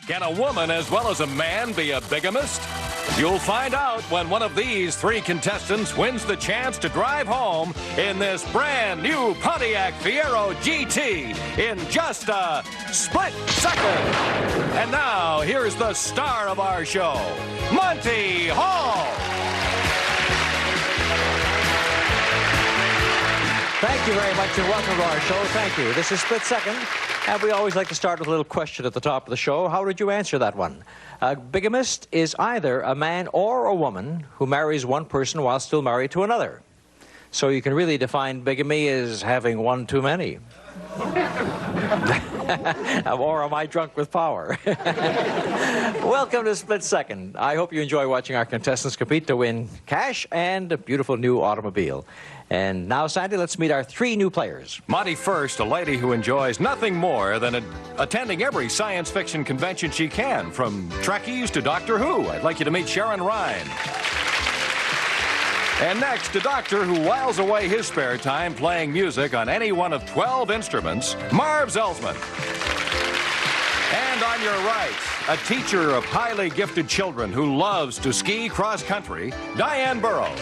Can a woman as well as a man be a bigamist? You'll find out when one of these three contestants wins the chance to drive home in this brand new Pontiac Fiero GT in just a split second. And now, here's the star of our show, Monty Hall. Thank you very much and welcome to our show. Thank you. This is Split Second, and we always like to start with a little question at the top of the show. How did you answer that one? A bigamist is either a man or a woman who marries one person while still married to another. So you can really define bigamy as having one too many. Or am I drunk with power? Welcome to Split Second. I hope you enjoy watching our contestants compete to win cash and a beautiful new automobile. And now, Sandy, let's meet our three new players. Monty first, a lady who enjoys nothing more than attending every science fiction convention she can, from Trekkies to Doctor Who. I'd like you to meet Sharon Ryan. And next, a doctor who whiles away his spare time playing music on any one of 12 instruments, Marv Zelsman. And on your right, a teacher of highly gifted children who loves to ski cross-country, Diane Burrows.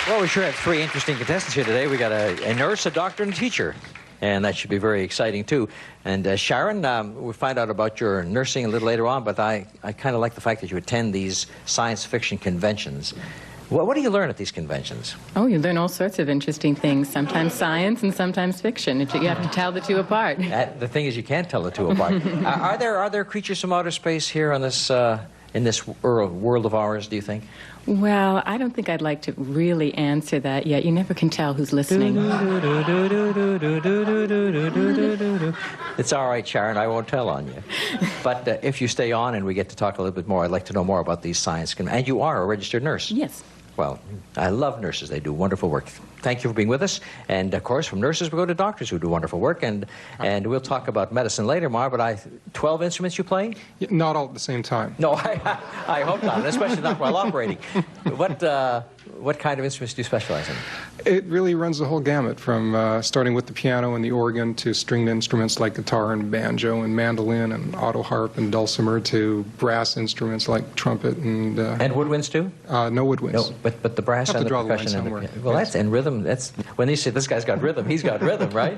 Well, we sure have three interesting contestants here today. We got a nurse, a doctor, and a teacher. And that should be very exciting, too. And Sharon, we'll find out about your nursing a little later on, but I kind of like the fact that you attend these science fiction conventions. What do you learn at these conventions? Oh, you learn all sorts of interesting things, sometimes science and sometimes fiction. You have to tell the two apart. The thing is, you can't tell the two apart. Are there creatures from outer space here on this, in this world of ours, do you think? Well, I don't think I'd like to really answer that yet. You never can tell who's listening. It's all right, Sharon. I won't tell on you. But if you stay on and we get to talk a little bit more, I'd like to know more about these science. And you are a registered nurse. Yes. Well, I love nurses. They do wonderful work. Thank you for being with us. And, of course, from nurses, we go to doctors who do wonderful work. And we'll talk about medicine later, Mar, but 12 instruments you play? Yeah, not all at the same time. No, I hope not, especially not while operating. What kind of instruments do you specialize in? It really runs the whole gamut, from starting with the piano and the organ to stringed instruments like guitar and banjo and mandolin and auto harp and dulcimer to brass instruments like trumpet and... And woodwinds, too? No woodwinds. No, but the brass and the percussion and the... Well, that's in rhythm. That's when they say this guy's got rhythm, he's got rhythm, right?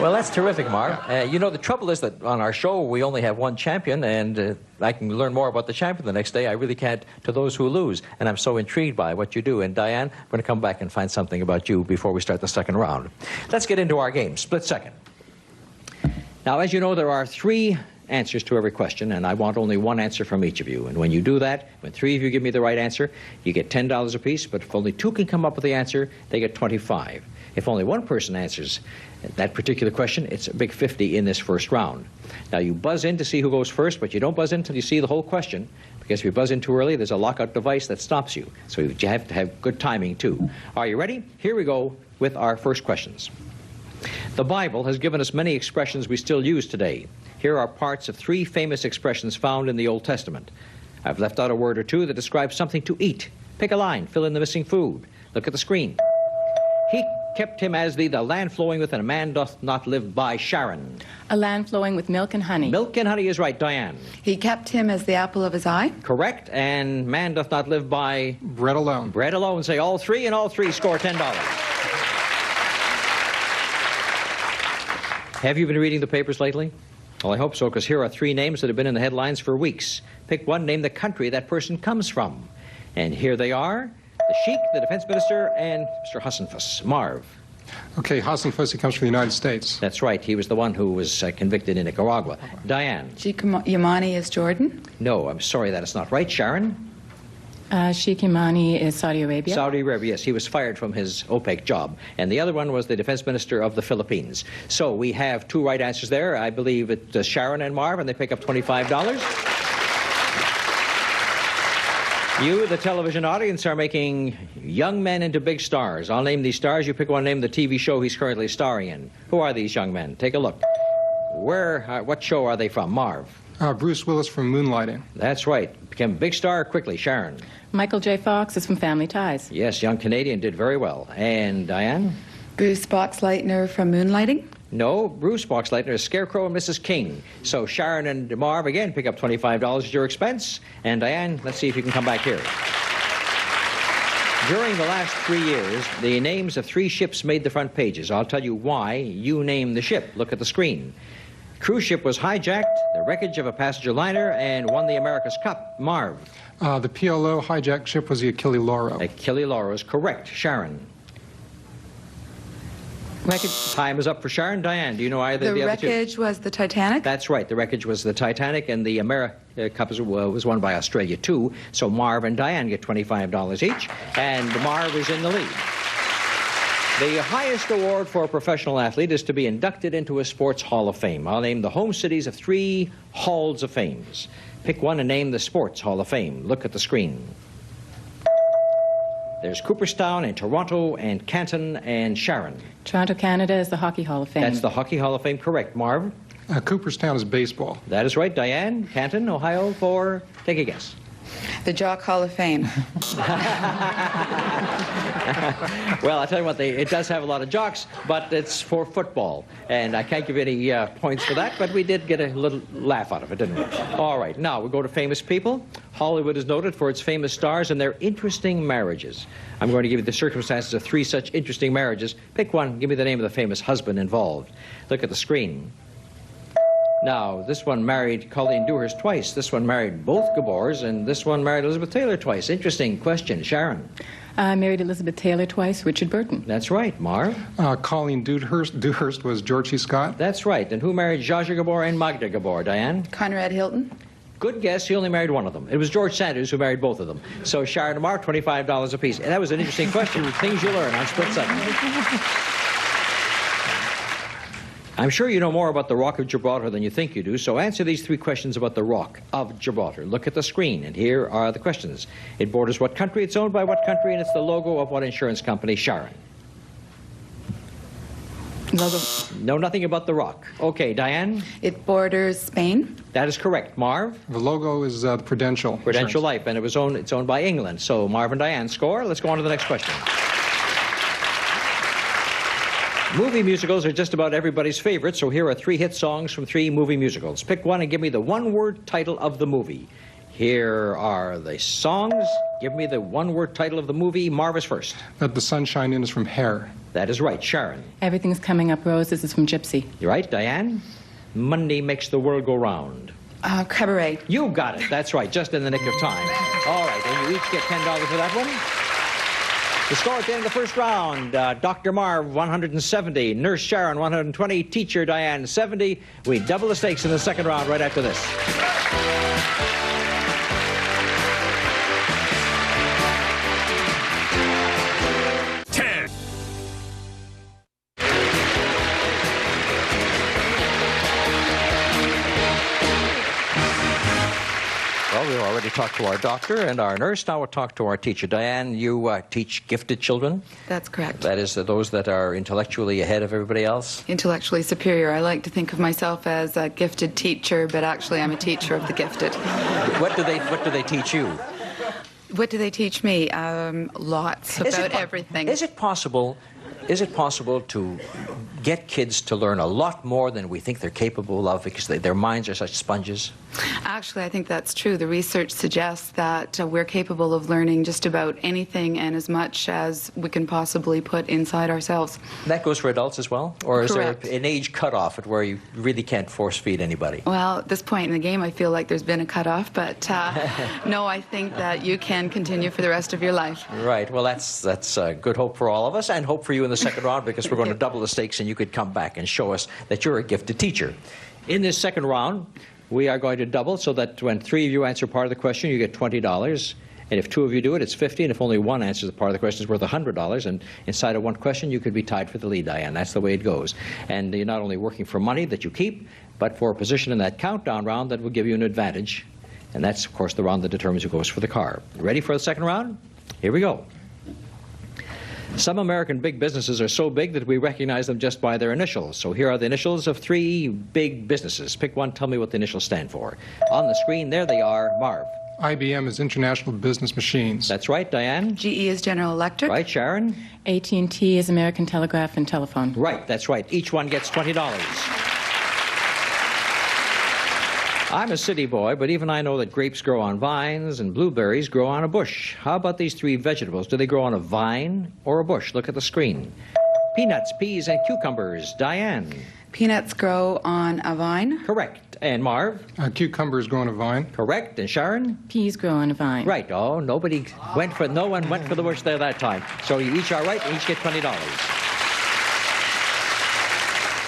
Well, that's terrific, Mark. You know, the trouble is that on our show we only have one champion, and I can learn more about the champion the next day. I really can't to those who lose, and I'm so intrigued by what you do. And Diane, we're going to come back and find something about you before we start the second round. Let's get into our game, Split Second. Now, as you know, there are three answers to every question, and I want only one answer from each of you. And when you do that, when three of you give me the right answer, you get $10 apiece, but if only two can come up with the answer, they get $25. If only one person answers that particular question, it's a big 50 in this first round. Now, you buzz in to see who goes first, but you don't buzz in until you see the whole question, because if you buzz in too early, there's a lockout device that stops you. So you have to have good timing, too. Are you ready? Here we go with our first questions. The Bible has given us many expressions we still use today. Here are parts of three famous expressions found in the Old Testament. I've left out a word or two that describes something to eat. Pick a line, fill in the missing food. Look at the screen. He kept him as the land flowing with, and a man doth not live by. Sharon. A land flowing with milk and honey. Milk and honey is right. Diane. He kept him as the apple of his eye. Correct. And man doth not live by... Bread alone. Bread alone. Say all three, and all three score $10. Have you been reading the papers lately? Well, I hope so, because here are three names that have been in the headlines for weeks. Pick one, name the country that person comes from. And here they are. The Sheik, the defense minister, and Mr. Hassan Fuss. Marv. Okay, Hassan Fuss, he comes from the United States. That's right. He was the one who was convicted in Nicaragua. Diane. Sheikh Yamani is Jordan. No, I'm sorry, that is not right. Sharon. Sheikh Yamani is Saudi Arabia. Saudi Arabia, yes. He was fired from his OPEC job. And the other one was the defense minister of the Philippines. So we have two right answers there. I believe it's Sharon and Marv, and they pick up $25. You, the television audience, are making young men into big stars. I'll name these stars. You pick one, name the TV show he's currently starring in. Who are these young men? Take a look. What show are they from? Marv. Bruce Willis from Moonlighting. That's right. Became a big star quickly. Sharon. Michael J. Fox is from Family Ties. Yes, young Canadian, did very well. And Diane? Bruce Boxleitner from Moonlighting. No, Bruce Boxleitner is Scarecrow and Mrs. King. So Sharon and Marv, again, pick up $25 at your expense. And Diane, let's see if you can come back here. During the last 3 years, the names of 3 ships made the front pages. I'll tell you why. You name the ship. Look at the screen. Cruise ship was hijacked, the wreckage of a passenger liner, and won the America's Cup. Marv. The PLO hijacked ship was the Achille Lauro. Achille Lauro is correct. Sharon. Time is up for Sharon. Diane, do you know either of the other two? The wreckage was the Titanic? That's right. The wreckage was the Titanic, and the America Cup was won by Australia, too. So Marv and Diane get $25 each, and Marv is in the lead. The highest award for a professional athlete is to be inducted into a sports hall of fame. I'll name the home cities of 3 halls of fames. Pick one and name the sports hall of fame. Look at the screen. There's Cooperstown and Toronto and Canton and Sharon. Toronto, Canada is the Hockey Hall of Fame. That's the Hockey Hall of Fame, correct. Marv? Cooperstown is baseball. That is right. Diane, Canton, Ohio, for, take a guess. The Jock Hall of Fame. Well, I'll tell you what, it does have a lot of jocks, but it's for football. And I can't give any points for that, but we did get a little laugh out of it, didn't we? All right, now we go to famous people. Hollywood is noted for its famous stars and their interesting marriages. I'm going to give you the circumstances of 3 such interesting marriages. Pick one, give me the name of the famous husband involved. Look at the screen. Now, this one married Colleen Dewhurst twice. This one married both Gabors, and this one married Elizabeth Taylor twice. Interesting question. Sharon? I married Elizabeth Taylor twice, Richard Burton. That's right. Marv? Colleen Dewhurst was Georgie Scott. That's right. And who married Zsa Zsa Gabor and Magda Gabor? Diane? Conrad Hilton. Good guess. He only married one of them. It was George Sanders who married both of them. So Sharon and Mark, $25 apiece. And that was an interesting question. Things you learn on Split Second. I'm sure you know more about the Rock of Gibraltar than you think you do, so answer these 3 questions about the Rock of Gibraltar. Look at the screen, and here are the questions. It borders what country, it's owned by what country, and it's the logo of what insurance company? Sharon? Logo. Know nothing about the Rock. Okay, Diane? It borders Spain. That is correct. Marv? The logo is Prudential. Prudential Life, and it's owned by England. So Marv and Diane score. Let's go on to the next question. Movie musicals are just about everybody's favorite, so here are 3 hit songs from 3 movie musicals. Pick one and give me the one-word title of the movie. Here are the songs. Give me the one-word title of the movie. Marv is first. Let the Sunshine In is from Hair. That is right. Sharon? Everything's Coming Up Roses is from Gypsy. You're right. Diane? Monday Makes the World Go Round. Cabaret. You got it. That's right. Just in the nick of time. All right. And you each get $10 for that one. The score at the end of the first round, Dr. Marv, 170, Nurse Sharon, 120, Teacher Diane, 70. We double the stakes in the second round right after this. Well, we've already talked to our doctor and our nurse. Now we'll talk to our teacher. Diane, you teach gifted children? That's correct. That is those that are intellectually ahead of everybody else? Intellectually superior. I like to think of myself as a gifted teacher, but actually I'm a teacher of the gifted. What do they teach you? What do they teach me? Lots about everything. Is it possible to get kids to learn a lot more than we think they're capable of because their minds are such sponges? Actually, I think that's true. The research suggests that we're capable of learning just about anything and as much as we can possibly put inside ourselves. That goes for adults as well? Or is Correct. there an age cutoff at where you really can't force feed anybody? Well, at this point in the game, I feel like there's been a cutoff, but no, I think that you can continue for the rest of your life. Right. Well, that's good hope for all of us, and hope for you in the second round, because we're going to double the stakes and you could come back and show us that you're a gifted teacher. In this second round, we are going to double so that when 3 of you answer part of the question, you get $20. And if 2 of you do it, it's $50. And if only 1 answers the part of the question, it's worth $100. And inside of 1 question, you could be tied for the lead, Diane. That's the way it goes. And you're not only working for money that you keep, but for a position in that countdown round that will give you an advantage. And that's, of course, the round that determines who goes for the car. Ready for the second round? Here we go. Some American big businesses are so big that we recognize them just by their initials. So here are the initials of 3 big businesses. Pick one, tell me what the initials stand for. On the screen, there they are. Marv. IBM is International Business Machines. That's right, Diane. GE is General Electric. Right, Sharon. AT&T is American Telegraph and Telephone. Right, that's right. Each one gets $20. I'm a city boy, but even I know that grapes grow on vines and blueberries grow on a bush. How about these three vegetables? Do they grow on a vine or a bush? Look at the screen. Peanuts, peas, and cucumbers. Diane. Peanuts grow on a vine. Correct. And Marv? Cucumbers grow on a vine. Correct. And Sharon? Peas grow on a vine. Right. Oh, no one went for the bush there that time. So you each are right, and each get $20.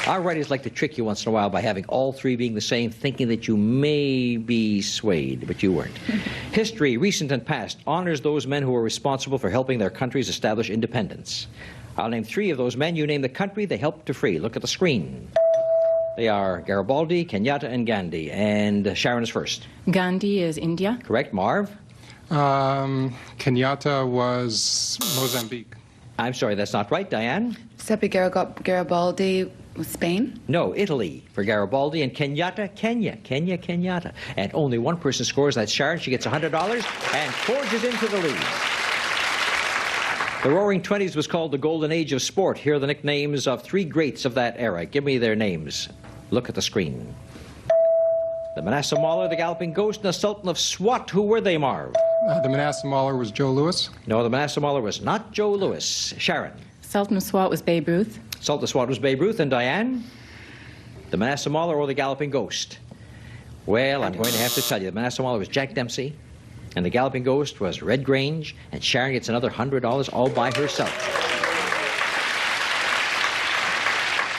Our writers like to trick you once in a while by having all three being the same, thinking that you may be swayed, but you weren't. History, recent and past, honors those men who were responsible for helping their countries establish independence. I'll name three of those men. You name the country they helped to free. Look at the screen. They are Garibaldi, Kenyatta, and Gandhi. And Sharon is first. Gandhi is India. Correct. Marv? Kenyatta was Mozambique. I'm sorry, that's not right. Diane? Giuseppe Garibaldi was Spain. No, Italy for Garibaldi, and Kenyatta, Kenyatta. And only one person scores. That's Sharon. She gets $100 and forges into the lead. The Roaring Twenties was called the Golden Age of Sport. Here are the nicknames of three greats of that era. Give me their names. Look at the screen. The Manasseh Mauler, the Galloping Ghost, and the Sultan of Swat. Who were they, Marv? The Manasseh Mauler was Joe Louis. No, the Manasseh Mauler was not Joe Louis. Sharon. Sultan of Swat was Babe Ruth. Sultan of Swat was Babe Ruth. And Diane? The Manasseh Mauler or the Galloping Ghost? Well, I'm going to have to tell you. The Manasseh Mauler was Jack Dempsey, and the Galloping Ghost was Red Grange, and Sharon gets another $100 all by herself.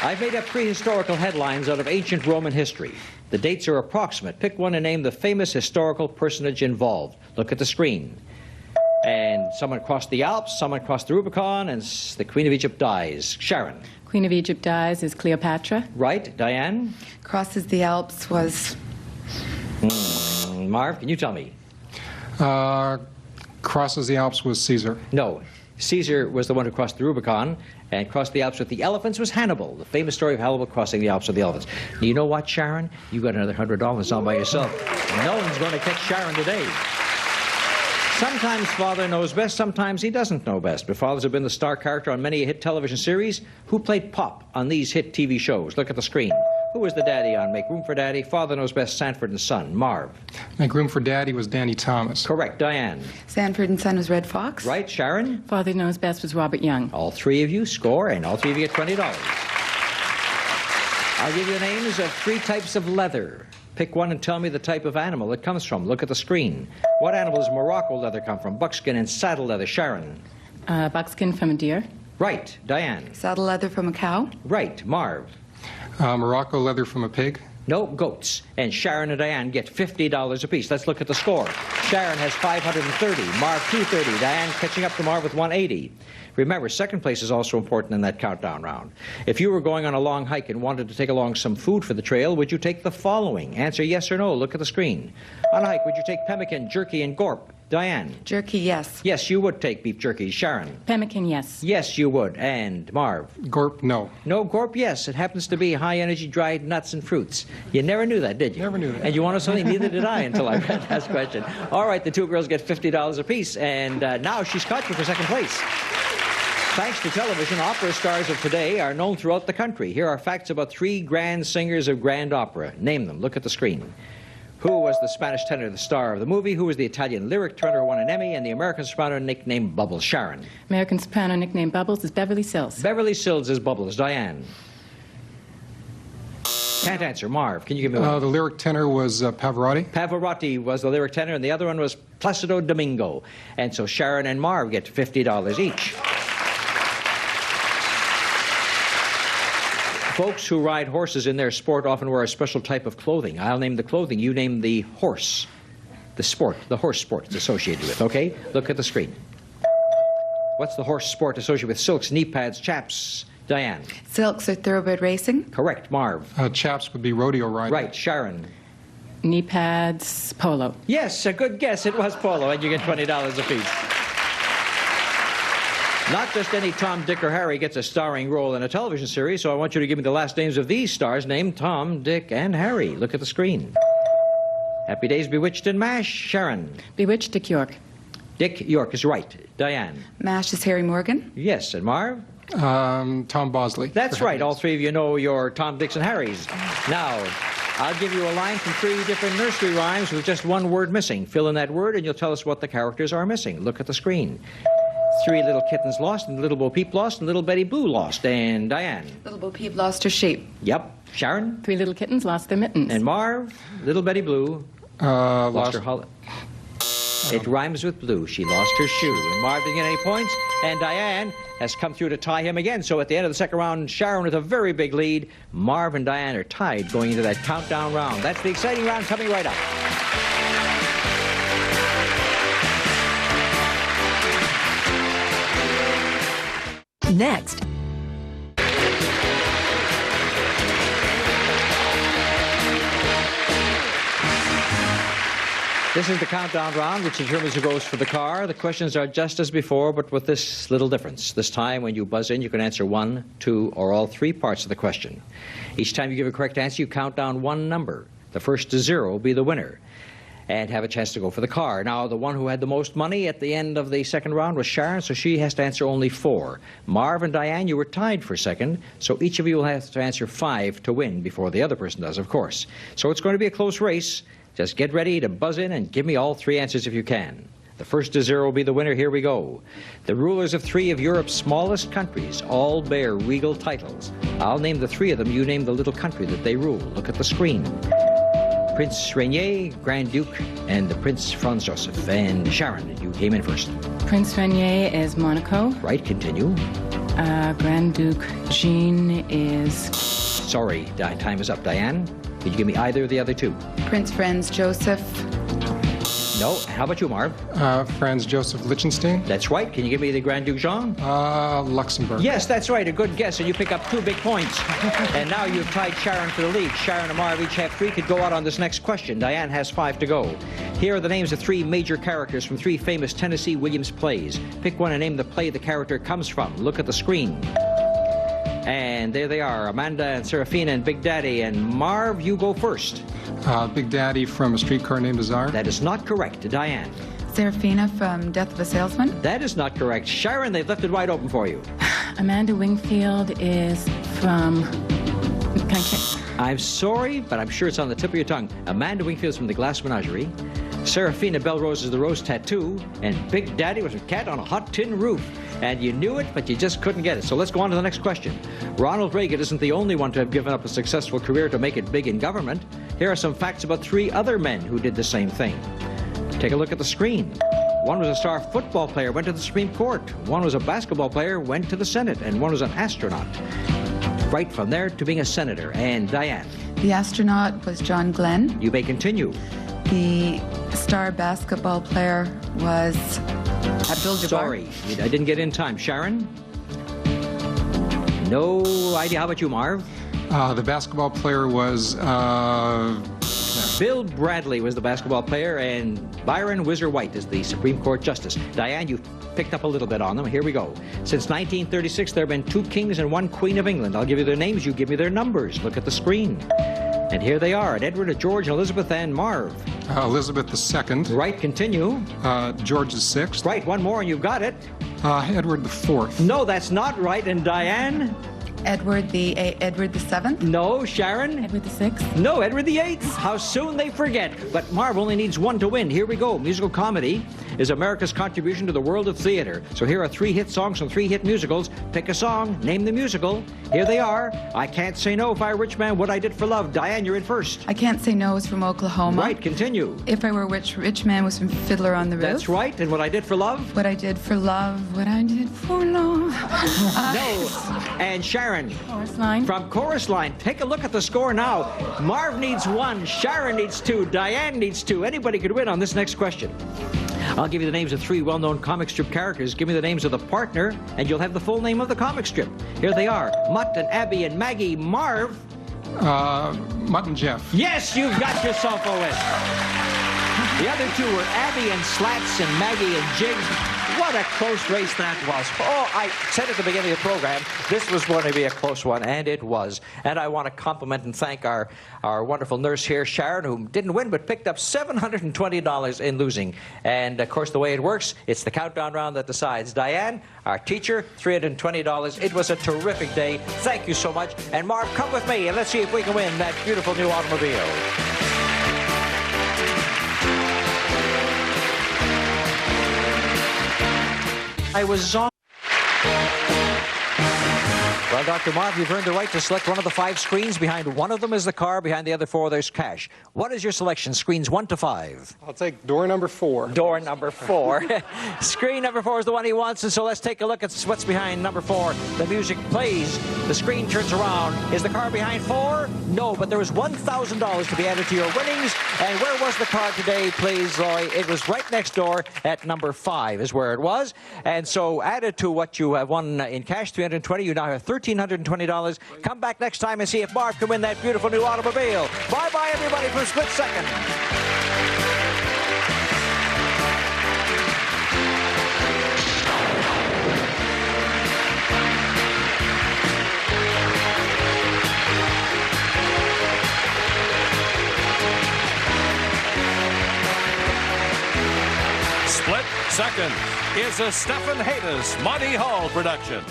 I've made up prehistorical headlines out of ancient Roman history. The dates are approximate. Pick one and name the famous historical personage involved. Look at the screen. And someone crossed the Alps, someone crossed the Rubicon, and the Queen of Egypt dies. Sharon. Queen of Egypt dies is Cleopatra. Right. Diane? Crosses the Alps was... Marv, can you tell me? Crosses the Alps was Caesar. No. Caesar was the one who crossed the Rubicon, and crossed the Alps with the elephants was Hannibal. The famous story of Hannibal crossing the Alps with the elephants. You know what, Sharon? You got another $100 all by yourself. No one's going to catch Sharon today. Sometimes Father knows best, sometimes he doesn't know best. But fathers have been the star character on many a hit television series. Who played Pop on these hit TV shows? Look at the screen. Who was the daddy on Make Room for Daddy? Father Knows Best, Sanford and Son. Marv. Make Room for Daddy was Danny Thomas. Correct. Diane. Sanford and Son was Red Fox. Right. Sharon. Father Knows Best was Robert Young. All three of you score, and all three of you get $20. I'll give you the names of three types of leather. Pick one and tell me the type of animal it comes from. Look at the screen. What animal does Morocco leather come from? Buckskin and saddle leather. Sharon. Buckskin from a deer. Right. Diane. Saddle leather from a cow. Right. Marv. Morocco leather from a pig. No, goats. And Sharon and Diane get $50 apiece. Let's look at the score. Sharon has $530. Marv, $230. Diane catching up to Marv with $180. Remember, second place is also important in that countdown round. If you were going on a long hike and wanted to take along some food for the trail, would you take the following? Answer yes or no. Look at the screen. On a hike, would you take pemmican, jerky, and gorp? Diane. Jerky, yes. Yes, you would take beef jerky. Sharon. Pemmican, yes. Yes, you would. And Marv. Gorp, no. No, gorp, yes. It happens to be high-energy dried nuts and fruits. You never knew that, did you? Never knew that. And you want to know something? Neither did I until I read that question. All right, the two girls get $50 apiece, and now she's caught you for second place. Thanks to television, opera stars of today are known throughout the country. Here are facts about three grand singers of grand opera. Name them. Look at the screen. Who was the Spanish tenor, the star of the movie? Who was the Italian lyric tenor who won an Emmy? And the American soprano nicknamed Bubbles? Sharon. American soprano nicknamed Bubbles is Beverly Sills. Beverly Sills is Bubbles. Diane. Can't answer. Marv, can you give me one? The lyric tenor was Pavarotti. Pavarotti was the lyric tenor, and the other one was Placido Domingo. And so Sharon and Marv get $50 each. Folks who ride horses in their sport often wear a special type of clothing. I'll name the clothing. You name the horse. The sport. The horse sport it's associated with, okay? Look at the screen. What's the horse sport associated with? Silks, knee pads, chaps. Diane. Silks are thoroughbred racing. Correct. Marv. Chaps would be rodeo riding. Right. Sharon. Knee pads, polo. Yes, a good guess. It was polo, and you get $20 apiece. Not just any Tom, Dick, or Harry gets a starring role in a television series, so I want you to give me the last names of these stars named Tom, Dick, and Harry. Look at the screen. Happy Days, Bewitched, and MASH. Sharon. Bewitched, Dick York. Dick York is right. Diane. MASH is Harry Morgan. Yes, and Marv? Tom Bosley. That's right. All three of you know your Tom, Dicks, and Harrys. Now, I'll give you a line from 3 different nursery rhymes with just one word missing. Fill in that word, and you'll tell us what the characters are missing. Look at the screen. 3 little kittens lost, and Little Bo Peep lost, and Little Betty Boo lost. And Diane. Little Bo Peep lost her sheep. Yep. Sharon. 3 little kittens lost their mittens. And Marv. Little Betty Blue lost her holiday. It rhymes with blue. She lost her shoe. And Marv didn't get any points. And Diane has come through to tie him again. So at the end of the second round, Sharon with a very big lead. Marv and Diane are tied going into that countdown round. That's the exciting round coming right up. Next. This is the countdown round, which determines who goes for the car. The questions are just as before, but with this little difference. This time, when you buzz in, you can answer 1, 2, or all 3 parts of the question. Each time you give a correct answer, you count down 1 number. The first to 0 will be the winner and have a chance to go for the car. Now, the one who had the most money at the end of the second round was Sharon, so she has to answer only 4. Marv and Diane, you were tied for second, so each of you will have to answer 5 to win before the other person does, of course. So it's going to be a close race. Just get ready to buzz in and give me all 3 answers if you can. The first to 0 will be the winner. Here we go. The rulers of 3 of Europe's smallest countries all bear regal titles. I'll name the 3 of them. You name the little country that they rule. Look at the screen. Prince Rainier, Grand Duke, and the Prince Franz Joseph. And Sharon, you came in first. Prince Rainier is Monaco. Right, continue. Grand Duke Jean is... Sorry, time is up. Diane, could you give me either of the other 2? Prince Franz Joseph. No. How about you, Marv? Franz Joseph Liechtenstein. That's right. Can you give me the Grand Duke Jean? Luxembourg. Yes, that's right. A good guess, and you pick up 2 big points. And now you've tied Sharon for the lead. Sharon and Marv each have 3, could go out on this next question. Diane has 5 to go. Here are the names of 3 major characters from 3 famous Tennessee Williams plays. Pick one and name the play the character comes from. Look at the screen. And there they are, Amanda and Serafina and Big Daddy. And Marv, you go first. Big Daddy from A Streetcar Named Desire. That is not correct. Diane. Serafina from Death of a Salesman. That is not correct. Sharon, they've left it wide open for you. Amanda Wingfield is from... I'm sorry, but I'm sure it's on the tip of your tongue. Amanda Wingfield's from The Glass Menagerie. Serafina Belrose is The Rose Tattoo. And Big Daddy was a cat on a hot tin roof. And you knew it, but you just couldn't get it. So let's go on to the next question. Ronald Reagan isn't the only one to have given up a successful career to make it big in government. Here are some facts about 3 other men who did the same thing. Take a look at the screen. One was a star football player, went to the Supreme Court. One was a basketball player, went to the Senate. And one was an astronaut. Right from there to being a senator. And Diane. The astronaut was John Glenn. You may continue. The star basketball player was Abdul-Jabbar. Sorry, I didn't get in time. Sharon? No idea. How about you, Marv? The basketball player was... Bill Bradley was the basketball player, and Byron Whizzer White is the Supreme Court Justice. Diane, you picked up a little bit on them. Here we go. Since 1936, there have been 2 kings and 1 queen of England. I'll give you their names. You give me their numbers. Look at the screen. And here they are, Edward, George, Elizabeth, and Marv. Elizabeth II. Right, continue. George VI. Right, one more, and you've got it. Edward IV. No, that's not right. And Diane? Edward VII. No. Sharon? Edward VI. No, Edward VIII. How soon they forget. But Marv only needs 1 to win. Here we go. Musical comedy is America's contribution to the world of theater. So here are 3 hit songs from 3 hit musicals. Pick a song, name the musical. Here they are. I Can't Say No, If I Were a Rich Man, What I Did for Love. Diane, you're in first. I Can't Say No was from Oklahoma. Right, continue. If I Were a Rich Man was from Fiddler on the Roof. That's right. And What I Did for Love? What I Did for Love, What I Did for Love. No. And Sharon. Chorus Line. From Chorus Line. Take a look at the score now. Marv needs 1. Sharon needs 2. Diane needs 2. Anybody could win on this next question. I'll give you the names of 3 well-known comic strip characters. Give me the names of the partner, and you'll have the full name of the comic strip. Here they are. Mutt and Abby and Maggie. Marv. Mutt and Jeff. Yes, you've got yourself a win. The other 2 were Abby and Slats and Maggie and Jig. What What a close race that was. Oh, I said at the beginning of the program, this was going to be a close one, and it was. And I want to compliment and thank our wonderful nurse here, Sharon, who didn't win but picked up $720 in losing. And, of course, the way it works, it's the countdown round that decides. Diane, our teacher, $320. It was a terrific day. Thank you so much. And, Marv, come with me, and let's see if we can win that beautiful new automobile. I was on. Well, Dr. Marv, you've earned the right to select one of the 5 screens. Behind one of them is the car. Behind the other 4, there's cash. What is your selection? Screens 1 to 5. I'll take door number 4. Door number 4. Screen number 4 is the one he wants, and so let's take a look at what's behind number 4. The music plays. The screen turns around. Is the car behind 4? No, but there was $1,000 to be added to your winnings. And where was the car today, please, Roy? It was right next door at number 5 is where it was. And so added to what you have won in cash, $320, you now have $1,320. Come back next time and see if Marv can win that beautiful new automobile. Bye-bye, everybody, for a split second. Split Second is a Stephen Haydas, Monty Hall production.